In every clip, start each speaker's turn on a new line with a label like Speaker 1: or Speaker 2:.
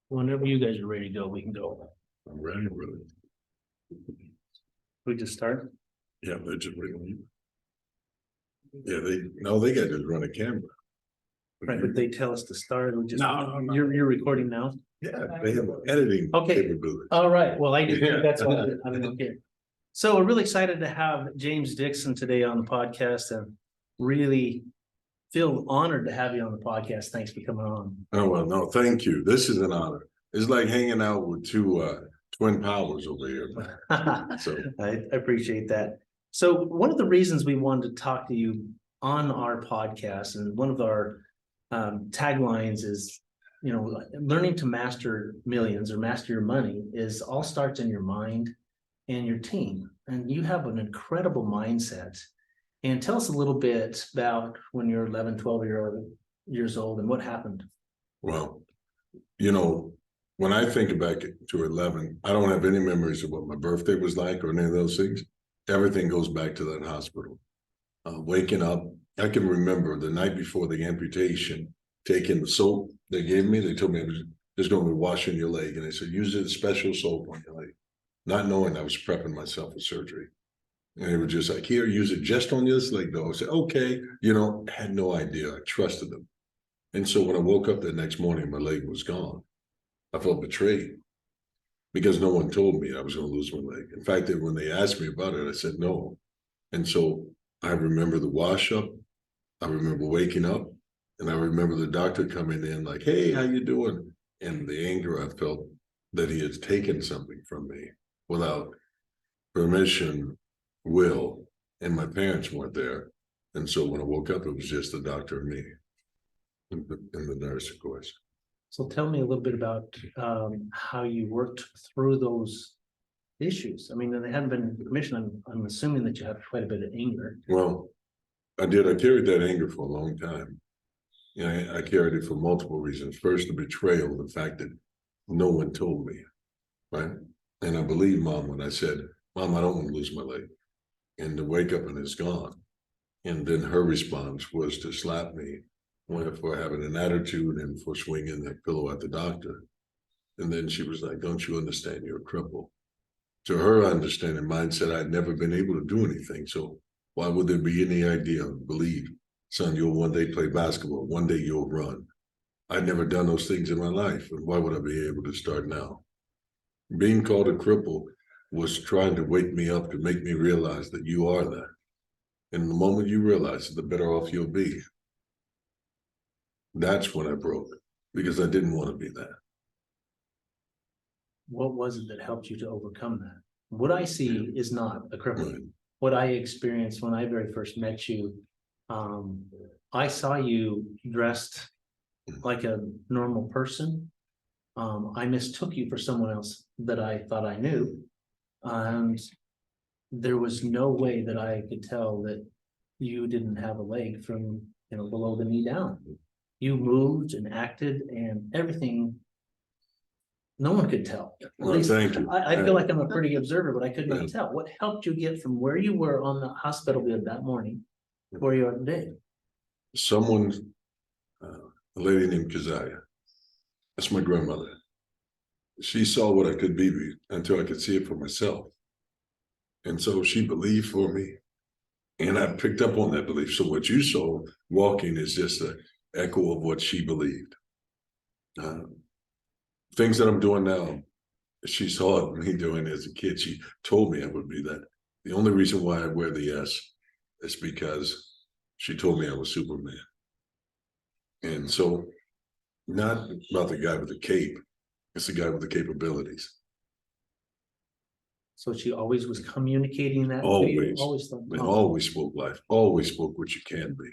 Speaker 1: Whenever you guys are ready to go, we can go.
Speaker 2: I'm ready, brother.
Speaker 1: We just start.
Speaker 2: Yeah, they're just ready. Yeah, they got to run a camera.
Speaker 1: Right, but they tell us to start. We just,
Speaker 2: No.
Speaker 1: you're recording now.
Speaker 2: Yeah, they have editing
Speaker 1: Okay.
Speaker 2: capabilities.
Speaker 1: All right. Well, I do.
Speaker 2: Yeah.
Speaker 1: That's why I'm okay. So we're really excited to have James Dixon today on the podcast, and really feel honored to have you on the podcast. Thanks for coming on.
Speaker 2: Oh, well, no, thank you. This is an honor. It's like hanging out with two twin powers over here. So
Speaker 1: I appreciate that. So one of the reasons we wanted to talk to you on our podcast, and one of our taglines is, you know, learning to master millions or master your money is all starts in your mind and your team. And you have an incredible mindset. And tell us a little bit about when you're 11, 12 years old and what happened.
Speaker 2: well, you know, when I think back to 11, I don't have any memories of what my birthday was like or any of those things. Everything goes back to that hospital. Waking up, I can remember the night before the amputation, taking the soap they gave me. They told me I was just going to be washing your leg. And they said, use a special soap on your leg. Not knowing I was prepping myself for surgery. And they were just like, here, use it just on this leg though. I said, okay, you know, I had no idea. I trusted them. And so when I woke up the next morning, my leg was gone. I felt betrayed because no one told me I was going to lose my leg. In fact, when they asked me about it, I said no. And so I remember the wash up. I remember waking up, and I remember the doctor coming in like, hey, how you doing? And the anger I felt that he had taken something from me without permission, will, and my parents weren't there. And so when I woke up, it was just the doctor and me and the nurse, of course.
Speaker 1: So tell me a little bit about how you worked through those issues. I mean, they hadn't been commissioned. I'm assuming that you have quite a bit of anger.
Speaker 2: Well, I did. I carried that anger for a long time. You know, I carried it for multiple reasons. First, the betrayal, the fact that no one told me, right? And I believe Mom when I said, Mom, I don't want to lose my leg. And to wake up and it's gone. And then her response was to slap me for having an attitude and for swinging that pillow at the doctor. And then she was like, don't you understand you're a cripple? To her understanding mindset, I'd never been able to do anything. So why would there be any idea of believe, son, you'll one day play basketball, one day you'll run. I'd never done those things in my life. And why would I be able to start now? Being called a cripple was trying to wake me up to make me realize that you are that. And the moment you realize it, the better off you'll be. That's when I broke, because I didn't want to be that.
Speaker 1: What was it that helped you to overcome that? What I see is not a cripple.
Speaker 2: Right.
Speaker 1: What I experienced when I very first met you, I saw you dressed like a normal person. I mistook you for someone else that I thought I knew. And there was no way that I could tell that you didn't have a leg from, you know, below the knee down. You moved and acted and everything. No one could tell.
Speaker 2: Well, thank you.
Speaker 1: I feel like I'm a pretty observer, but I could not tell. What helped you get from where you were on the hospital bed that morning to where you are today?
Speaker 2: Someone, a lady named Keziah, that's my grandmother. She saw what I could be until I could see it for myself. And so she believed for me. And I picked up on that belief. So what you saw walking is just an echo of what she believed. Things that I'm doing now, she saw me doing as a kid. She told me I would be that. The only reason why I wear the S is because she told me I was Superman. And so, not about the guy with the cape, it's the guy with the capabilities.
Speaker 1: So she always was communicating that.
Speaker 2: Always.
Speaker 1: Always
Speaker 2: Always spoke life, always spoke what you can be.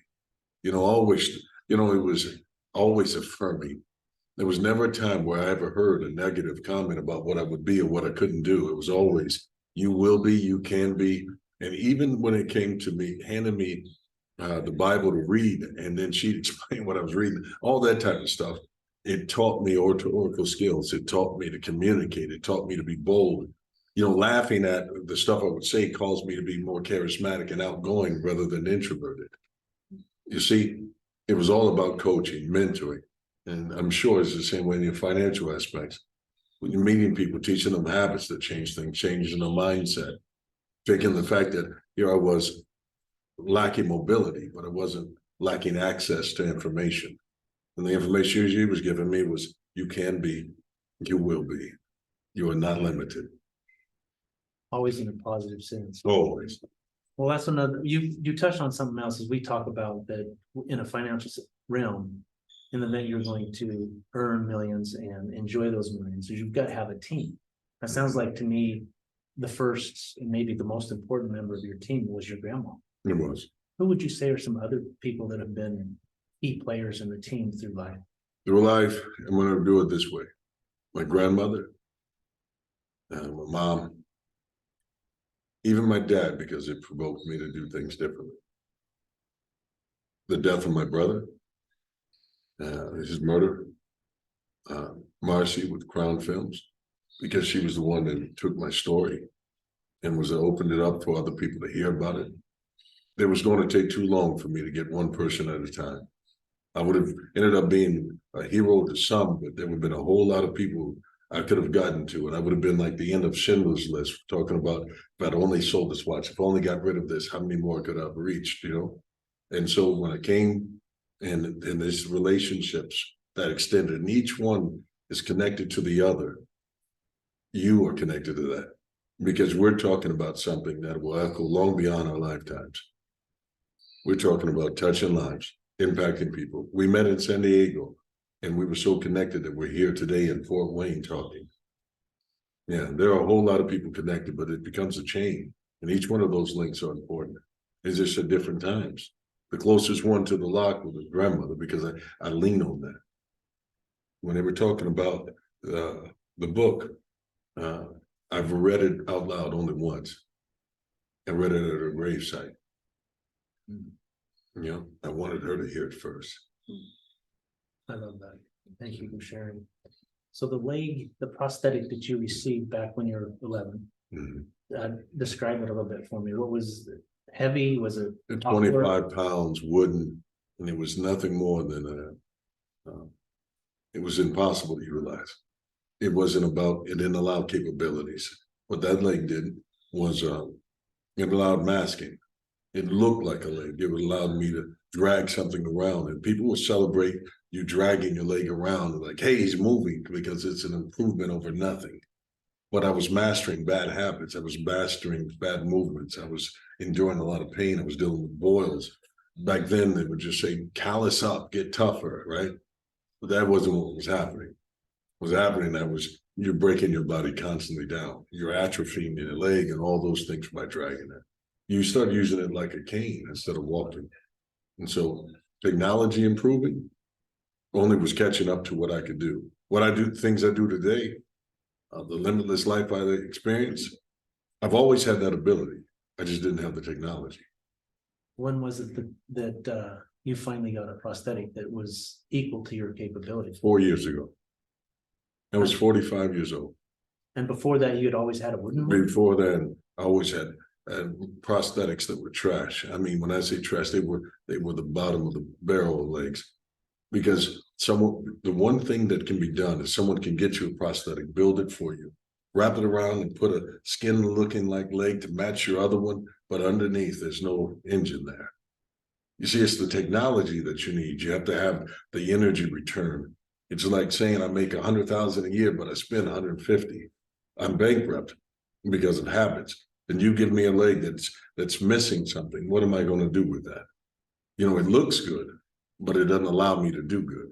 Speaker 2: You know, always, you know, it was always affirming. There was never a time where I ever heard a negative comment about what I would be or what I couldn't do. It was always, you will be, you can be. And even when it came to me, handing me the Bible to read, and then she'd explain what I was reading, all that type of stuff, it taught me oratorical skills. It taught me to communicate. It taught me to be bold. You know, laughing at the stuff I would say caused me to be more charismatic and outgoing rather than introverted. You see, it was all about coaching, mentoring. And I'm sure it's the same way in your financial aspects. When you're meeting people, teaching them habits that change things, changing their mindset, taking the fact that here I was lacking mobility, but I wasn't lacking access to information. And the information he was giving me was, you can be, you will be. You are not limited.
Speaker 1: Always in a positive sense.
Speaker 2: Always.
Speaker 1: Well, that's another, you touched on something else as we talk about that in a financial realm. In the event you're going to earn millions and enjoy those millions, you've got to have a team. That sounds like to me, the first and maybe the most important member of your team was your grandma.
Speaker 2: It was.
Speaker 1: Who would you say are some other people that have been key players in the team through life?
Speaker 2: Through life, I'm going to do it this way. My grandmother, my mom, even my dad, because it provoked me to do things differently. The death of my brother, his murder, Marcy with Crown Films, because she was the one that took my story and opened it up for other people to hear about it. It was going to take too long for me to get one person at a time. I would have ended up being a hero to some, but there would have been a whole lot of people I could have gotten to, and I would have been like the end of Schindler's List, talking about if I'd only sold this watch, if I only got rid of this, how many more could I have reached, you know? And so when I came and these relationships that extended, and each one is connected to the other, you are connected to that, because we're talking about something that will echo long beyond our lifetimes. We're talking about touching lives, impacting people. We met in San Diego, and we were so connected that we're here today in Fort Wayne talking. Yeah, there are a whole lot of people connected, but it becomes a chain, and each one of those links are important. It's just at different times. The closest one to the lock was his grandmother, because I lean on that. When they were talking about the book, I've read it out loud only once. I read it at her gravesite. You know, I wanted her to hear it first.
Speaker 1: I love that. Thank you for sharing. So the leg, the prosthetic that you received back when you were 11, describe it a little bit for me. What was it? Heavy? Was it
Speaker 2: 25 pounds, wooden, and it was nothing more than it was impossible to utilize. It wasn't about, it didn't allow capabilities. What that leg did was it allowed masking. It looked like a leg. It allowed me to drag something around, and people would celebrate you dragging your leg around, like, hey, he's moving, because it's an improvement over nothing. But I was mastering bad habits. I was mastering bad movements. I was enduring a lot of pain. I was dealing with boils. Back then, they would just say, callus up, get tougher, right? But that wasn't what was happening. What was happening, that was you're breaking your body constantly down. You're atrophying your leg and all those things by dragging it. You start using it like a cane instead of walking. And so technology improving only was catching up to what I could do. What I do, things I do today, the limitless life I experience, I've always had that ability. I just didn't have the technology.
Speaker 1: When was it that you finally got a prosthetic that was equal to your capabilities?
Speaker 2: 4 years ago. I was 45 years old.
Speaker 1: And before that, you had always had a wooden leg?
Speaker 2: Before then, I always had prosthetics that were trash. I mean, when I say trash, they were the bottom of the barrel of legs. Because the one thing that can be done is someone can get you a prosthetic, build it for you, wrap it around and put a skin looking like leg to match your other one, but underneath there's no engine there. You see, it's the technology that you need. You have to have the energy return. It's like saying I make 100,000 a year, but I spend 150. I'm bankrupt because of habits. And you give me a leg that's missing something. What am I going to do with that? You know, it looks good, but it doesn't allow me to do good.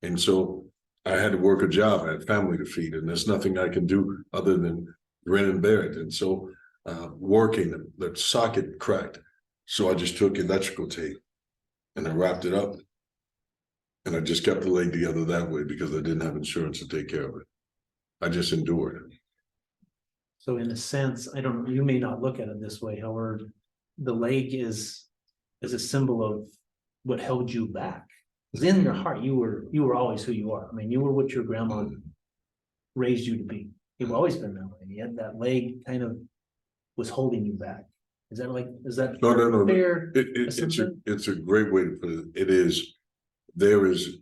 Speaker 2: And so I had to work a job. I had family to feed, and there's nothing I can do other than grin and bear it. And so working, the socket cracked. So I just took electrical tape and I wrapped it up. And I just kept the leg together that way because I didn't have insurance to take care of it. I just endured it.
Speaker 1: So in a sense, you may not look at it this way, however, the leg is a symbol of what held you back. Because in your heart, you were always who you are. I mean, you were what your grandma raised you to be. You've always been that way. Yet that leg kind of was holding you back. Is that
Speaker 2: No.
Speaker 1: fair?
Speaker 2: It's a great way to put it. It is,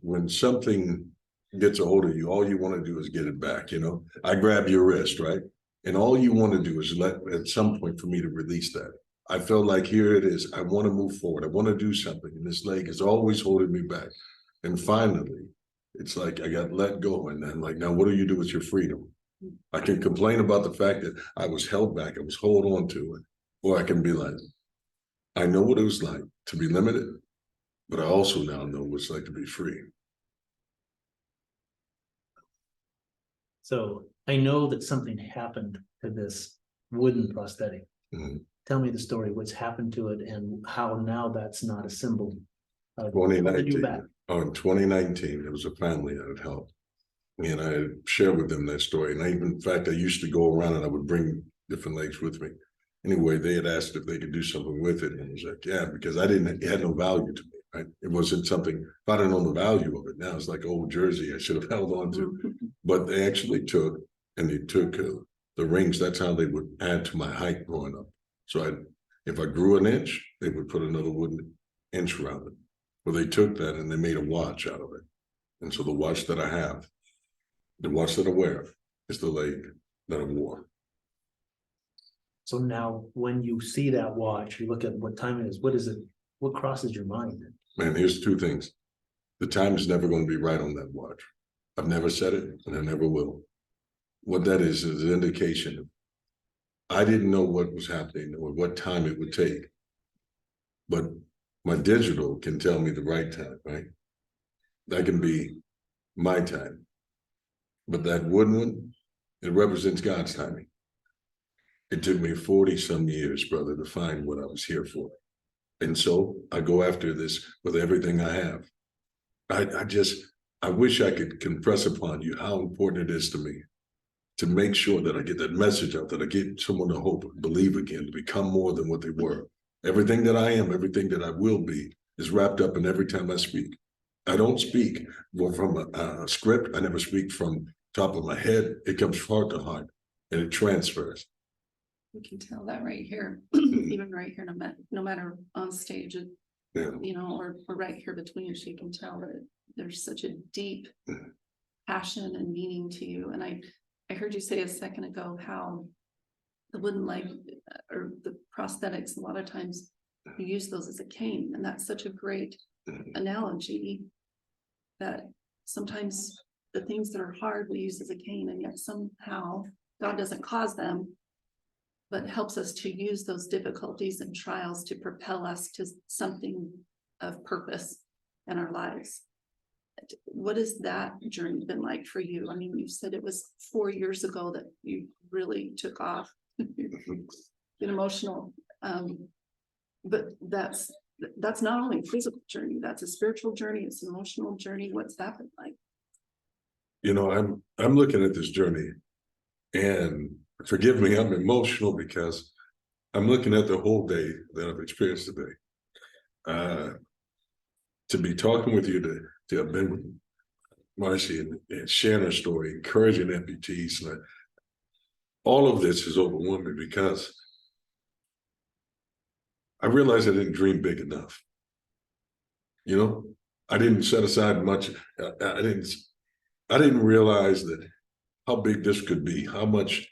Speaker 2: when something gets a hold of you, all you want to do is get it back. You know, I grab your wrist, right? And all you want to do is let, at some point for me to release that. I felt like here it is. I want to move forward. I want to do something. And this leg is always holding me back. And finally, it's like I got let go. And then like, now what do you do with your freedom? I can complain about the fact that I was held back. I was held on to it. Or I can be like, I know what it was like to be limited, but I also now know what it's like to be free.
Speaker 1: So I know that something happened to this wooden prosthetic.
Speaker 2: Mhm.
Speaker 1: Tell me the story, what's happened to it and how now that's not a symbol of holding you
Speaker 2: 2019.
Speaker 1: back.
Speaker 2: Oh, in 2019, there was a family that had helped. And I shared with them that story. And I even, in fact, I used to go around and I would bring different legs with me. Anyway, they had asked if they could do something with it. And I was like, yeah, because it had no value to me, right? It wasn't something, if I didn't know the value of it, now it's like old jersey I should have held on to. But they actually took the rings. That's how they would add to my height growing up. So if I grew an inch, they would put another wooden inch around it. Well, they took that and they made a watch out of it. And so the watch that I have, the watch that I wear, is the leg that I wore.
Speaker 1: So now when you see that watch, you look at what time it is, what is it? What crosses your mind?
Speaker 2: Man, here's two things. The time is never going to be right on that watch. I've never said it and I never will. What that is an indication of I didn't know what was happening or what time it would take. But my digital can tell me the right time, right? That can be my time. But that wooden one, it represents God's timing. It took me 40 some years, brother, to find what I was here for. And so I go after this with everything I have. I wish I could impress upon you how important it is to me to make sure that I get that message out, that I get someone to hope, believe again, to become more than what they were. Everything that I am, everything that I will be is wrapped up in every time I speak. I don't speak from a script. I never speak from top of my head. It comes heart to heart and it transfers.
Speaker 3: We can tell that right here, even right here, no matter on stage,
Speaker 2: Yeah.
Speaker 3: you know, or right here between us, you can tell that there's such a deep passion and meaning to you. And I heard you say a second ago how the wooden leg or the prosthetics, a lot of times you use those as a cane. And that's such a great analogy that sometimes the things that are hard we use as a cane, and yet somehow God doesn't cause them, but helps us to use those difficulties and trials to propel us to something of purpose in our lives. What has that journey been like for you? I mean, you said it was 4 years ago that you really took off. Get emotional. But that's not only a physical journey, that's a spiritual journey, it's an emotional journey. What's that been like?
Speaker 2: You know, I'm looking at this journey, and forgive me, I'm emotional because I'm looking at the whole day that I've experienced today. To be talking with you, to have been with Marcy and sharing her story, encouraging amputees, and all of this is overwhelming because I realized I didn't dream big enough. You know, I didn't set aside much. I didn't realize that how big this could be, how much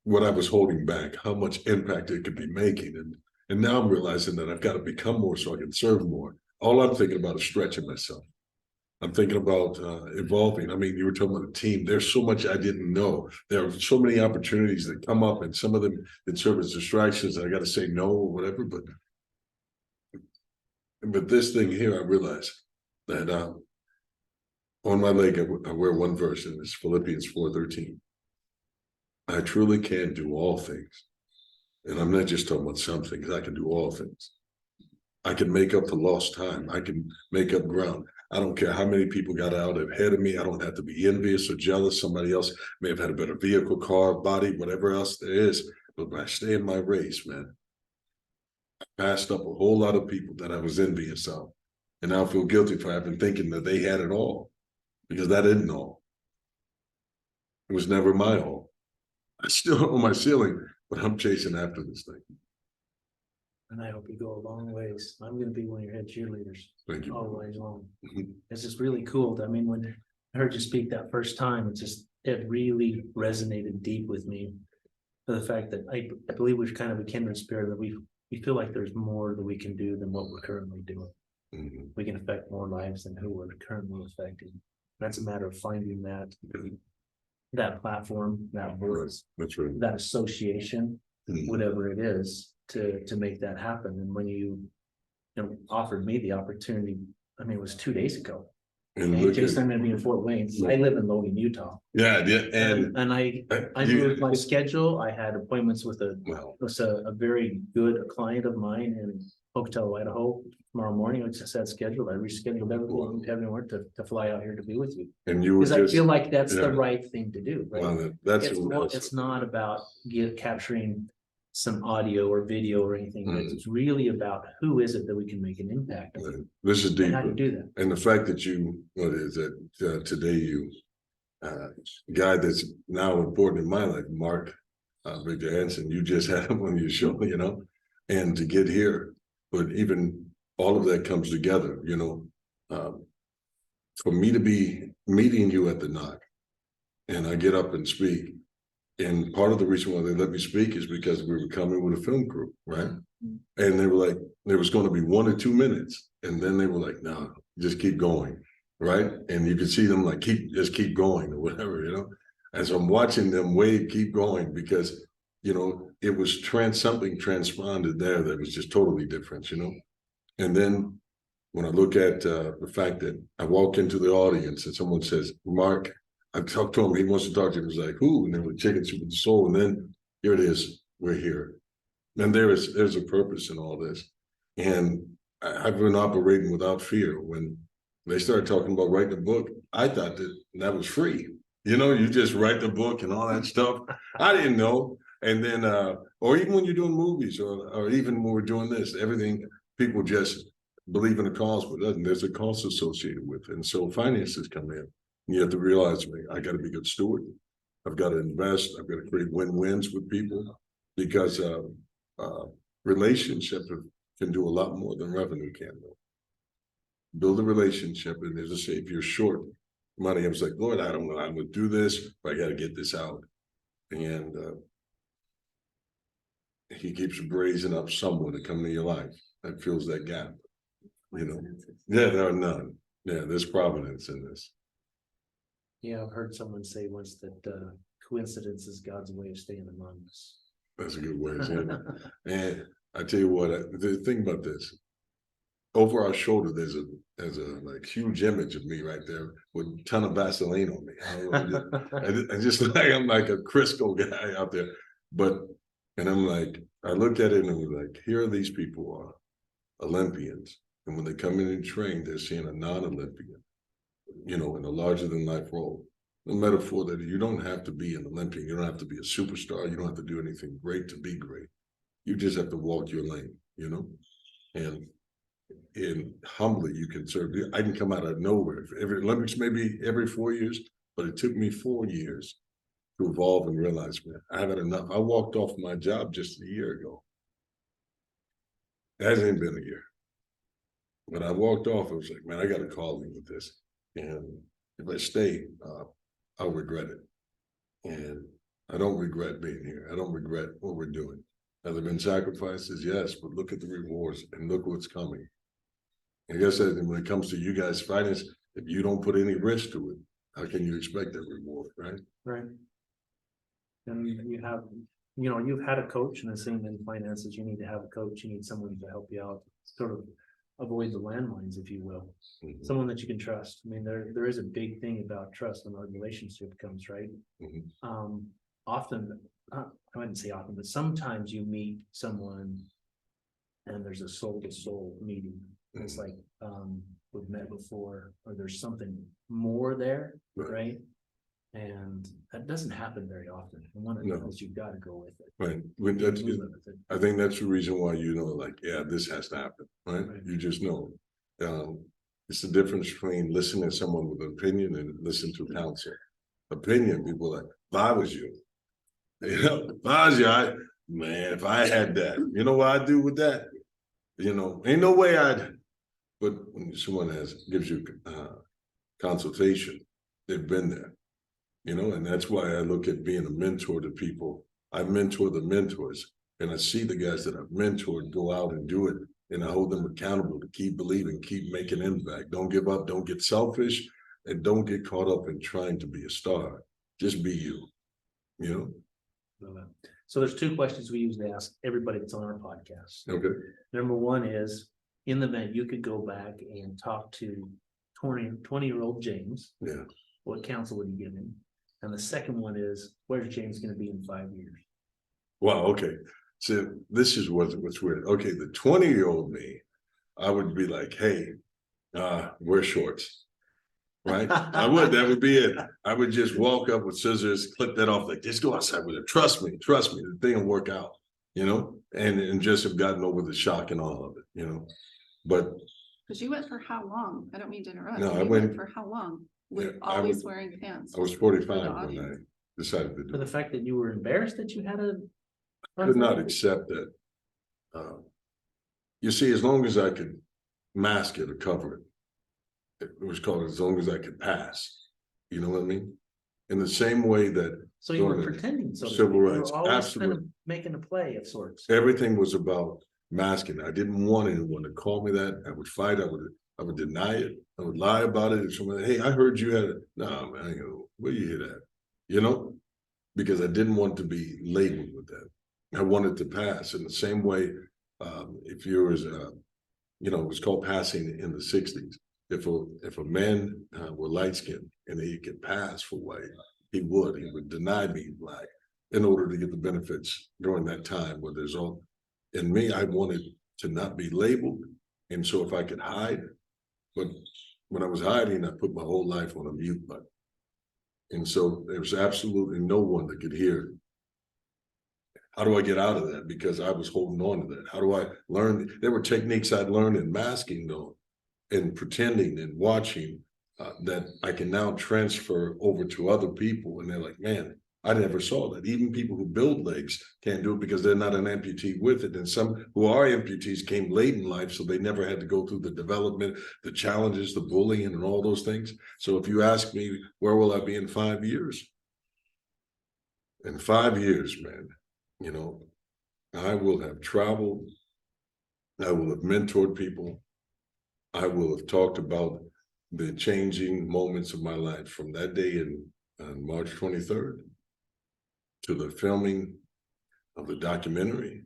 Speaker 2: what I was holding back, how much impact it could be making. And now I'm realizing that I've got to become more so I can serve more. All I'm thinking about is stretching myself. I'm thinking about evolving. I mean, you were talking about a team. There's so much I didn't know. There are so many opportunities that come up, and some of them that serve as distractions. I got to say no or whatever. But this thing here, I realized that on my leg, I wear one verse, and it's Philippians 4:13. I truly can do all things. And I'm not just talking about some things. I can do all things. I can make up for lost time. I can make up ground. I don't care how many people got out ahead of me. I don't have to be envious or jealous. Somebody else may have had a better vehicle, car, body, whatever else there is. But when I stay in my race, man, I passed up a whole lot of people that I was envious of. And now I feel guilty for having thinking that they had it all, because that isn't all. It was never my all. I still on my ceiling, but I'm chasing after this thing.
Speaker 1: And I hope you go a long ways. I'm gonna be one of your head cheerleaders
Speaker 2: Thank you.
Speaker 1: all the way long.
Speaker 2: Mhm.
Speaker 1: It's just really cool. I mean, when heard you speak that first time, it really resonated deep with me. The fact that I believe we've kind of a kindred spirit, that we feel like there's more that we can do than what we're currently doing.
Speaker 2: Mhm.
Speaker 1: We can affect more lives than who we're currently affecting. That's a matter of finding that platform, that voice,
Speaker 2: That's right.
Speaker 1: that association,
Speaker 2: Mhm.
Speaker 1: whatever it is, to make that happen. And when you offered me the opportunity, I mean, it was 2 days ago.
Speaker 2: And
Speaker 1: Hey,
Speaker 2: look
Speaker 1: Jason,
Speaker 2: at,
Speaker 1: I'm gonna be in Fort Wayne. I live in Logan, Utah.
Speaker 2: yeah, and
Speaker 1: And I moved my schedule. I had appointments with
Speaker 2: well,
Speaker 1: a very good client of mine in Pocatello, Idaho. Tomorrow morning, I just had scheduled. I rescheduled everyone to fly out here to be with you.
Speaker 2: and you were
Speaker 1: Because I
Speaker 2: just,
Speaker 1: feel like that's the
Speaker 2: yeah.
Speaker 1: right thing to do, right?
Speaker 2: well, that's
Speaker 1: It's not about capturing some audio or video or anything.
Speaker 2: Mm.
Speaker 1: It's really about who is it that we can make an impact on.
Speaker 2: This is
Speaker 1: And how
Speaker 2: deeper.
Speaker 1: to do that.
Speaker 2: And the fact that what is it, today you, guy that's now important in my life, Mark, Victor Hansen, you just had him on your show, and to get here, but even all of that comes together, for me to be meeting you at the knock, and I get up and speak. And part of the reason why they let me speak is because we were coming with a film crew, right? And they were like, there was going to be 1 or 2 minutes. And then they were like, no, just keep going, right? And you could see them like, just keep going or whatever, As I'm watching them wave, keep going, because, it was something transponded there that was just totally different, And then when I look at the fact that I walk into the audience and someone says, Mark, I talked to him, he wants to talk to him. He's like, who? And they were chicken soup with the soul. And then here it is, we're here. And there's a purpose in all this. And I've been operating without fear. When they started talking about writing a book, I thought that was free. You just write the book and all that stuff. I didn't know. And then, or even when you're doing movies or even when we're doing this, everything, people just believe in a cause, but there's a cost associated with it. And so finances come in. You have to realize, I got to be a good steward. I've got to invest. I've got to create win-wins with people, because relationship can do a lot more than revenue can do. Build a relationship, and as I say, if you're short money, I was like, Lord, I don't know, I'm going to do this, but I got to get this out. And he keeps raising up someone to come into your life that fills that gap. Yeah, there are none. Yeah, there's providence in this.
Speaker 1: Yeah, I've heard someone say once that coincidence is God's way of staying among us.
Speaker 2: That's a good way of saying it. And I tell you what, the thing about this, over our shoulder, there's a like huge image of me right there with a ton of Vaseline on me. I just like, I'm like a Crisco guy out there, and I'm like, I look at it and I'm like, here are these people are Olympians. And when they come in and train, they're seeing a non-Olympian, in a larger than life role. The metaphor that you don't have to be an Olympian, you don't have to be a superstar, you don't have to do anything great to be great. You just have to walk your lane, and humbly you can serve. I can come out of nowhere. Every Olympics maybe every 4 years, but it took me 4 years to evolve and realize, man, I haven't enough. I walked off my job just a year ago. It hasn't even been a year. When I walked off, I was like, man, I got a calling with this. And if I stay, I'll regret it. And I don't regret being here. I don't regret what we're doing. Have there been sacrifices? Yes, but look at the rewards and look what's coming. I guess when it comes to you guys' finance, if you don't put any risk to it, how can you expect that reward, right?
Speaker 1: Right. And you've had a coach, and the same in finances, you need to have a coach, you need someone to help you out, sort of avoid the landmines, if you will.
Speaker 2: Mhm.
Speaker 1: Someone that you can trust. I mean, there is a big thing about trust when our relationship comes, right?
Speaker 2: Mhm.
Speaker 1: Often, I wouldn't say often, but sometimes you meet someone and there's a soul to soul meeting. And it's like, we've met before, or there's something more there, right? And that doesn't happen very often. And when it does, you've got to go with it.
Speaker 2: Right. I think that's the reason why yeah, this has to happen, right? You just know. It's the difference between listening to someone with an opinion and listen to counsel. Opinion, people are like, if I was you, if I was you, if I had that, you know what I'd do with that? Ain't no way but when someone gives you consultation, they've been there, and that's why I look at being a mentor to people. I mentor the mentors, and I see the guys that I've mentored go out and do it, and I hold them accountable to keep believing, keep making impact. Don't give up, don't get selfish, and don't get caught up in trying to be a star. Just be you,
Speaker 1: So there's two questions we usually ask everybody that's on our podcast.
Speaker 2: Okay.
Speaker 1: Number one is, in the event you could go back and talk to 20-year-old James.
Speaker 2: Yeah.
Speaker 1: What counsel would you give him? And the second one is, where's James going to be in 5 years?
Speaker 2: Wow. Okay. So this is what's weird. Okay. The 20-year-old me, I would be like, hey, wear shorts. Right? That would be it. I would just walk up with scissors, clip that off, like, just go outside with it. Trust me, the thing will work out, and just have gotten over the shock and all of it, but.
Speaker 3: Because you went for how long? I don't mean to interrupt.
Speaker 2: No,
Speaker 3: You
Speaker 2: I went
Speaker 3: for how long? With
Speaker 2: yeah,
Speaker 3: always wearing pants.
Speaker 2: I was 45 when I decided to do
Speaker 1: For the
Speaker 2: it.
Speaker 1: fact that you were embarrassed that you had a.
Speaker 2: I could not accept that. You see, as long as I could mask it or cover it, it was called as long as I could pass. You know what I mean? In the same way that
Speaker 1: So you were
Speaker 2: during the
Speaker 1: pretending, so to speak.
Speaker 2: civil
Speaker 1: You were
Speaker 2: rights,
Speaker 1: always kind of
Speaker 2: absolutely.
Speaker 1: making a play of sorts.
Speaker 2: Everything was about masking. I didn't want anyone to call me that. I would fight. I would deny it. I would lie about it. If someone, hey, I heard you had it. No, man, where you hear that? Because I didn't want to be labeled with that. I wanted to pass in the same way. If you was, it was called passing in the 60s. If a man were light skinned and he could pass for white, he would deny being black in order to get the benefits during that time where there's all. In me, I wanted to not be labeled, and so if I could hide, but when I was hiding, I put my whole life on a mute button, and so there was absolutely no one that could hear. How do I get out of that? Because I was holding on to that. How do I learn? There were techniques I'd learned in masking, though, and pretending and watching that I can now transfer over to other people. And they're like, man, I never saw that. Even people who build legs can't do it because they're not an amputee with it. And some who are amputees came late in life, so they never had to go through the development, the challenges, the bullying, and all those things. So if you ask me, where will I be in 5 years? In 5 years, man, I will have traveled. I will have mentored people. I will have talked about the changing moments of my life from that day on March 23rd to the filming of the documentary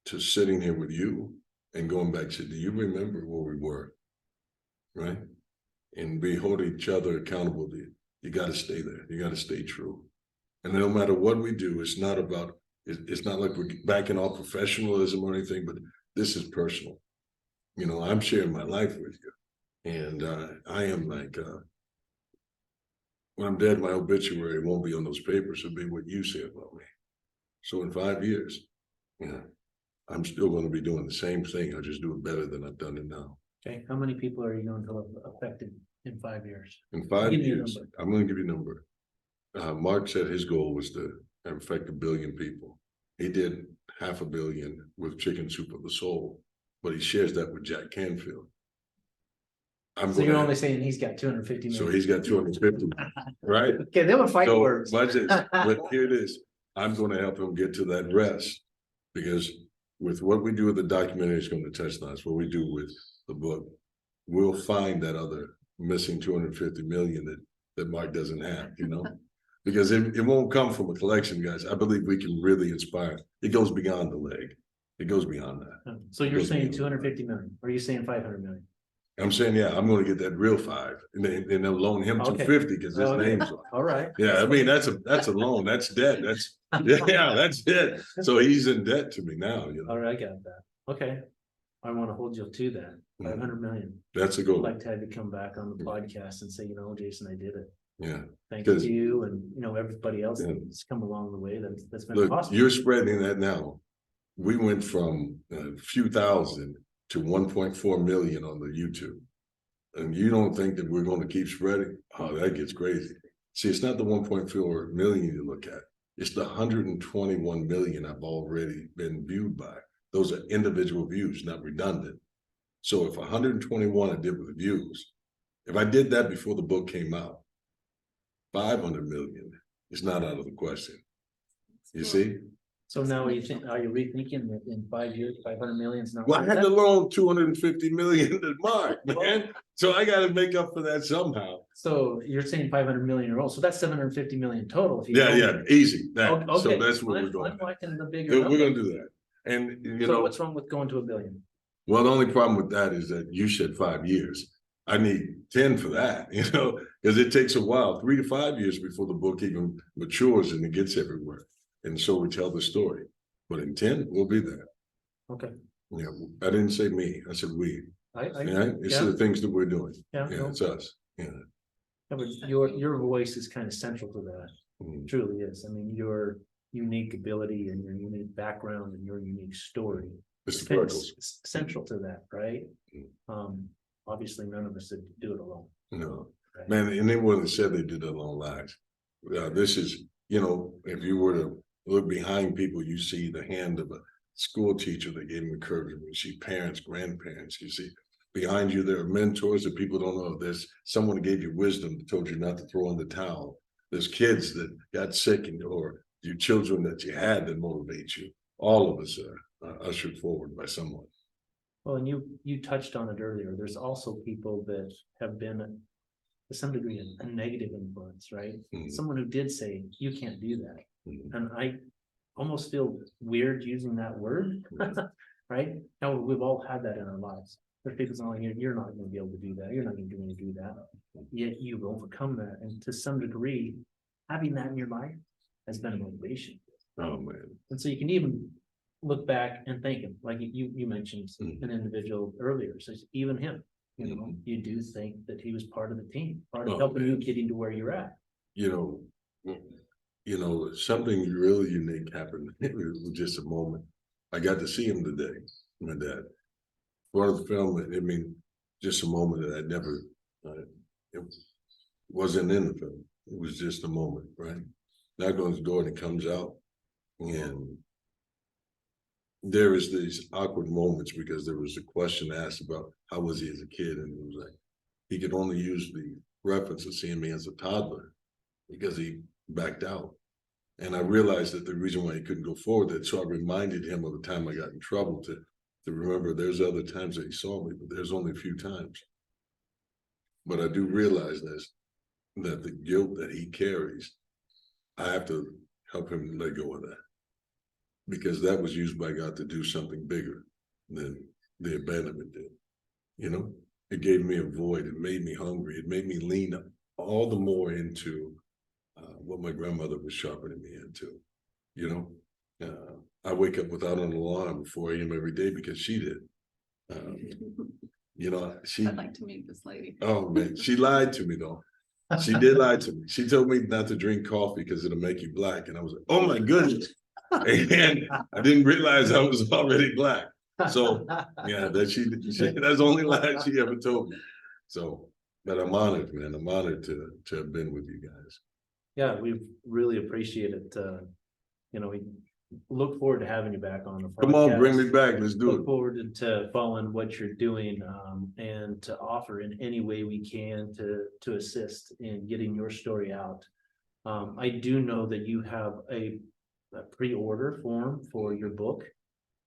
Speaker 2: to sitting here with you and going back to, do you remember where we were? Right? And we hold each other accountable. You got to stay there. You got to stay true. And no matter what we do, it's not like we're backing off professionalism or anything, but this is personal. I'm sharing my life with you. And I am like, when I'm dead, my obituary won't be on those papers. It'll be what you say about me. So in 5 years, I'm still going to be doing the same thing. I'll just do it better than I've done it now.
Speaker 1: Okay, how many people are you going to have affected in 5 years?
Speaker 2: In 5
Speaker 1: Give me a
Speaker 2: years,
Speaker 1: number.
Speaker 2: I'm going to give you a number. Mark said his goal was to affect 1 billion people. He did 500 million with Chicken Soup of the Soul, but he shares that with Jack Canfield.
Speaker 1: So you're only saying he's got 250 million.
Speaker 2: So he's got 250, right?
Speaker 1: Okay, they would fight words.
Speaker 2: But here it is. I'm going to help him get to that rest, because with what we do with the documentary is going to touch on us. What we do with the book, we'll find that other missing 250 million that Mark doesn't have, because it won't come from a collection, guys. I believe we can really inspire. It goes beyond the leg. It goes beyond that.
Speaker 1: So you're saying 250 million, or are you saying 500 million?
Speaker 2: I'm saying, yeah, I'm going to get that real 5, and they'll loan him 250 because his name's on it.
Speaker 1: All right.
Speaker 2: Yeah, I mean, that's a loan. That's debt. That's debt. So he's in debt to me now.
Speaker 1: All right, I got that. Okay. I want to hold you to that. 500 million.
Speaker 2: That's a
Speaker 1: I'd
Speaker 2: goal.
Speaker 1: like to have you come back on the podcast and say, Jason, I did it.
Speaker 2: Yeah.
Speaker 1: Thank you, and everybody else that's come along the way. That's been
Speaker 2: Look,
Speaker 1: awesome.
Speaker 2: you're spreading that now. We went from a few thousand to 1.4 million on the YouTube. And you don't think that we're going to keep spreading? Oh, that gets crazy. See, it's not the 1.4 million you look at. It's the 121 million I've already been viewed by. Those are individual views, not redundant. So if 121 I did with views, If I did that before the book came out, 500 million is not out of the question. You see?
Speaker 1: So now are you rethinking that in 5 years, 500 million is not?
Speaker 2: Well, I had to loan 250 million to Mark, man. So I got to make up for that somehow.
Speaker 1: So you're saying 500 million in a row, so that's 750 million total. If you
Speaker 2: Yeah, easy. That.
Speaker 1: Okay,
Speaker 2: So that's what we're
Speaker 1: I'm
Speaker 2: going.
Speaker 1: liking the bigger
Speaker 2: We're
Speaker 1: number.
Speaker 2: going to do that. And you
Speaker 1: So
Speaker 2: know,
Speaker 1: what's wrong with going to $1 billion?
Speaker 2: well, the only problem with that is that you said 5 years. I need 10 for that, you know, because it takes a while, 3 to 5 years before the book even matures and it gets everywhere. And so we tell the story. But in 10, we'll be there.
Speaker 1: Okay.
Speaker 2: Yeah, I didn't say me, I said we. It's the things that we're doing.
Speaker 1: Yeah,
Speaker 2: Yeah, it's us. Yeah.
Speaker 1: Yeah, but your voice is kind of central to that.
Speaker 2: Mm.
Speaker 1: It truly is. I mean, your unique ability and your unique background and your unique story
Speaker 2: It's
Speaker 1: is
Speaker 2: the
Speaker 1: kind of
Speaker 2: circles.
Speaker 1: central to that, right?
Speaker 2: Mm.
Speaker 1: Obviously none of us would do it alone.
Speaker 2: No,
Speaker 1: Right?
Speaker 2: man, and anyone that said they did it alone lies. This is, you know, if you were to look behind people, you see the hand of a school teacher that gave them encouragement. You see parents, grandparents. You see behind you there are mentors that people don't know. There's someone who gave you wisdom that told you not to throw in the towel. There's kids that got sick or your children that you had that motivate you. All of us are ushered forward by someone.
Speaker 1: Well, and you touched on it earlier. There's also people that have been to some degree a negative influence, right?
Speaker 2: Mhm.
Speaker 1: Someone who did say, you can't do that.
Speaker 2: Mhm.
Speaker 1: And I almost feel weird using that word, right? Now, we've all had that in our lives. There's people saying, you're not going to be able to do that. You're not going to be able to do that. Yet you've overcome that. And to some degree, having that in your life has been a motivation.
Speaker 2: Oh, man.
Speaker 1: And so you can even look back and thank him, like you mentioned
Speaker 2: Mhm.
Speaker 1: an individual earlier, so even him, you know,
Speaker 2: Mhm.
Speaker 1: you do think that he was part of the team, part of
Speaker 2: Oh,
Speaker 1: helping you
Speaker 2: man.
Speaker 1: getting to where you're at.
Speaker 2: You know, something really unique happened. It was just a moment. I got to see him today, my dad. Part of the film, I mean, just a moment that I never, it wasn't in the film. It was just a moment, right? Knock on his door and it comes out. And there is these awkward moments because there was a question asked about how was he as a kid, and it was like he could only use the reference of seeing me as a toddler because he backed out. And I realized that the reason why he couldn't go forward, that so I reminded him of the time I got in trouble to remember there's other times that he saw me, but there's only a few times. But I do realize this, that the guilt that he carries, I have to help him let go of that. Because that was used by God to do something bigger than the abandonment did. You know, it gave me a void. It made me hungry. It made me lean all the more into what my grandmother was sharpening me into. You know, I wake up without an alarm 4 a.m. every day because she did. You know,
Speaker 3: I'd like to meet this lady.
Speaker 2: Oh man, she lied to me though. She did lie to me. She told me not to drink coffee because it'll make you black. And I was like, oh my goodness. And I didn't realize I was already black. So yeah, that's the only lie she ever told me. So, but I'm honored, man. I'm honored to have been with you guys.
Speaker 1: Yeah, we really appreciate it. You know, we look forward to having you back on the podcast.
Speaker 2: Come on, bring me back. Let's do
Speaker 1: Look
Speaker 2: it.
Speaker 1: forward to following what you're doing, and to offer in any way we can to assist in getting your story out. I do know that you have a pre-order form for your book.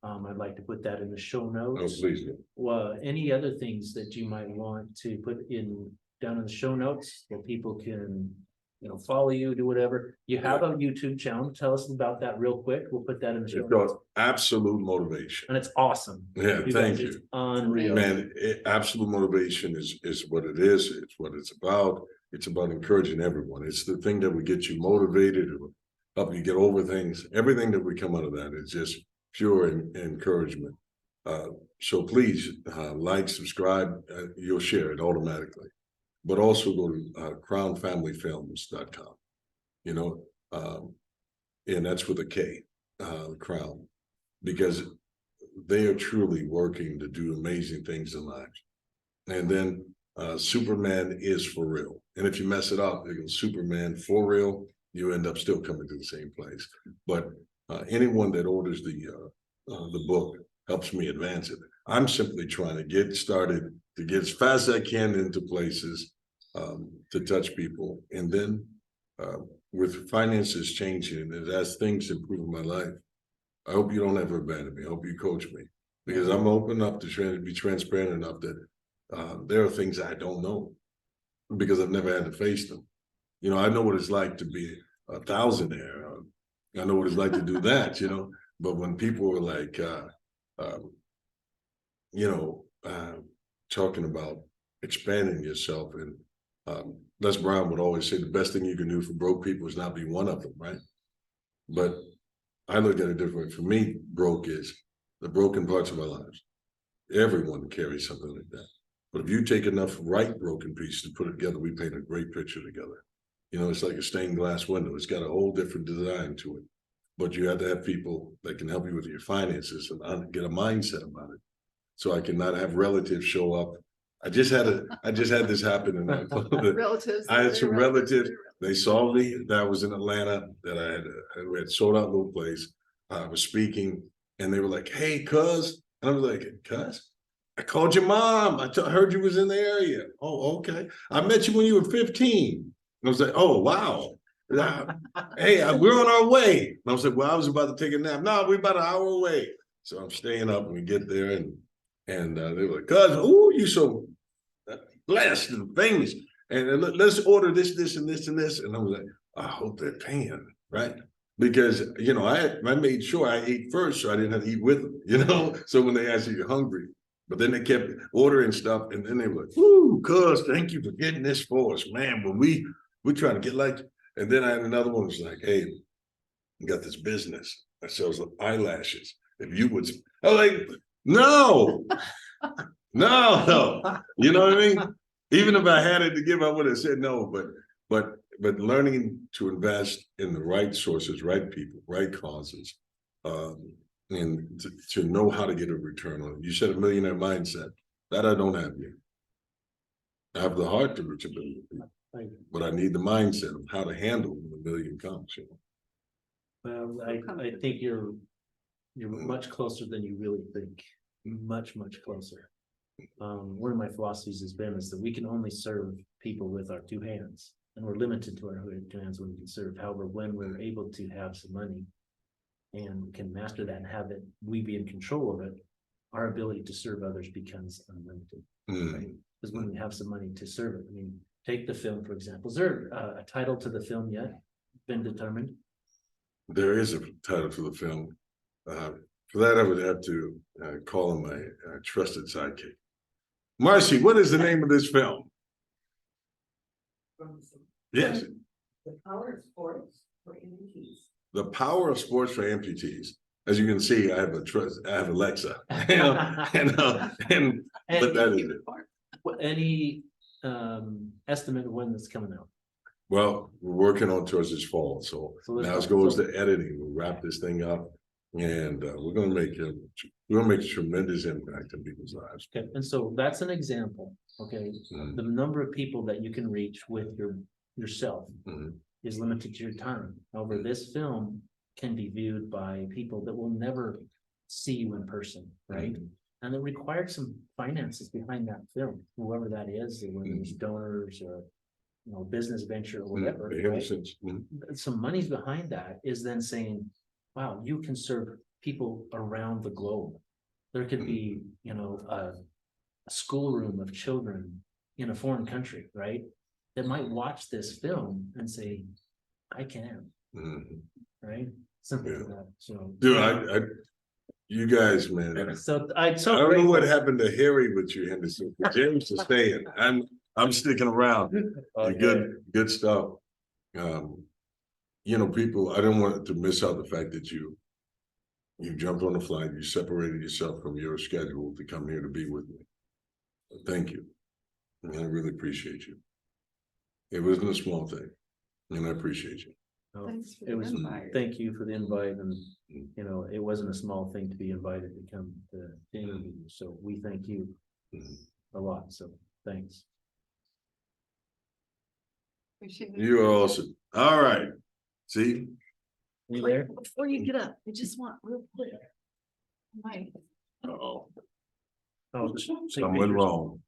Speaker 1: I'd like to put that in the show
Speaker 2: Oh,
Speaker 1: notes.
Speaker 2: please do.
Speaker 1: Well, any other things that you might want to put down in the show notes that people can, you know, follow you, do whatever. You have a YouTube channel. Tell us about that real quick. We'll put that in the show
Speaker 2: It's
Speaker 1: notes.
Speaker 2: called Absolute Motivation.
Speaker 1: And it's awesome.
Speaker 2: Yeah, thank
Speaker 1: guys,
Speaker 2: you.
Speaker 1: It's unreal.
Speaker 2: Man, absolute motivation is what it is. It's what it's about. It's about encouraging everyone. It's the thing that would get you motivated or help you get over things. Everything that would come out of that is just pure encouragement. So please like, subscribe. You'll share it automatically. But also go to crownfamilyfilms.com. You know, and that's with a K, Crown, because they are truly working to do amazing things in lives. And then Superman is for real. And if you mess it up, it goes Superman for real, you end up still coming to the same place. But anyone that orders the book helps me advance it. I'm simply trying to get started, to get as fast as I can into places, to touch people. And then with finances changing, and as things improve in my life, I hope you don't ever abandon me. I hope you coach me, because I'm open enough to be transparent enough that there are things I don't know because I've never had to face them. You know, I know what it's like to be a thousandaire. I know what it's like to do that, you know, but when people were like, you know, talking about expanding yourself, and Les Brown would always say the best thing you can do for broke people is not be one of them, right? But I look at it differently. For me, broke is the broken parts of our lives. Everyone carries something like that. But if you take enough right broken pieces to put it together, we paint a great picture together. You know, it's like a stained glass window. It's got a whole different design to it. But you have to have people that can help you with your finances and get a mindset about it. So I cannot have relatives show up. I just had this happen in
Speaker 3: Relatives.
Speaker 2: I had some relatives. They saw me that I was in Atlanta, that we had sold out a little place. I was speaking, and they were like, "Hey, cuz," and I was like, "Cuz, I called your mom. I heard you was in the area." "Oh, okay. I met you when you were 15." And I was like, "Oh, wow. Hey, we're on our way." And I was like, "Well, I was about to take a nap." "No, we're about an hour away." So I'm staying up, and we get there, and they were like, "Cuz, ooh, you so blessed and famous. And let's order this, this, and this, and this." And I was like, I hope they're paying, right? Because, you know, I made sure I ate first, so I didn't have to eat with them, you know? So when they asked you, "You're hungry," but then they kept ordering stuff, and then they were like, "Woo, cuz, thank you for getting this for us, man. When we're trying to get like," and then I had another one was like, "Hey, you got this business that sells eyelashes. If you would," I was like, "No, no, you know what I mean?" Even if I had it to give, I would have said no. But learning to invest in the right sources, right people, right causes, and to know how to get a return on it. You said a millionaire mindset. That I don't have yet. I have the heart to reach a million, but I need the mindset of how to handle when the million comes. You know?
Speaker 1: Well, I think you're much closer than you really think. Much closer. One of my philosophies has been is that we can only serve people with our two hands, and we're limited to our two hands when we can serve. However, when we're able to have some money and can master that and have it, we be in control of it, our ability to serve others becomes unlimited. Right? Because when we have some money to serve it, I mean, take the film, for example. Is there a title to the film yet been determined?
Speaker 2: There is a title for the film. For that, I would have to call on my trusted sidekick. Marcy, what is the name of this film? Yes.
Speaker 4: The Power of Sports for Amputees.
Speaker 2: The Power of Sports for Amputees. As you can see, I have Alexa. You know, and but that is it.
Speaker 1: Any estimate of when it's coming out?
Speaker 2: Well, we're working on towards this fall. So now it goes to editing. We'll wrap this thing up, and we're gonna make a tremendous impact in people's lives.
Speaker 1: Okay, and so that's an example, okay? The number of people that you can reach with yourself is limited to your time. However, this film can be viewed by people that will never see you in person, right? And it required some finances behind that film, whoever that is, whether it's donors or, you know, business venture or whatever, right? Some money's behind that is then saying, wow, you can serve people around the globe. There could be, you know, a schoolroom of children in a foreign country, right? That might watch this film and say, I can, right? Something like that. So,
Speaker 2: dude, you guys, man.
Speaker 1: So
Speaker 2: I don't know what happened to Harry with you, Henderson. James is staying. I'm sticking around.
Speaker 1: Okay.
Speaker 2: Good stuff. You know, people, I don't want to miss out the fact that you jumped on the flight, you separated yourself from your schedule to come here to be with me. Thank you. And I really appreciate you. It wasn't a small thing, and I appreciate you.
Speaker 1: It was, thank you for the invite, and you know, it wasn't a small thing to be invited to come to the interview, so we thank you a lot, so thanks.
Speaker 2: You are awesome. All right. See?
Speaker 1: You there?
Speaker 4: Before you get up, I just want real quick. Mike.
Speaker 2: Uh-oh.
Speaker 1: Oh, just take
Speaker 2: Something went
Speaker 1: pictures.
Speaker 2: wrong.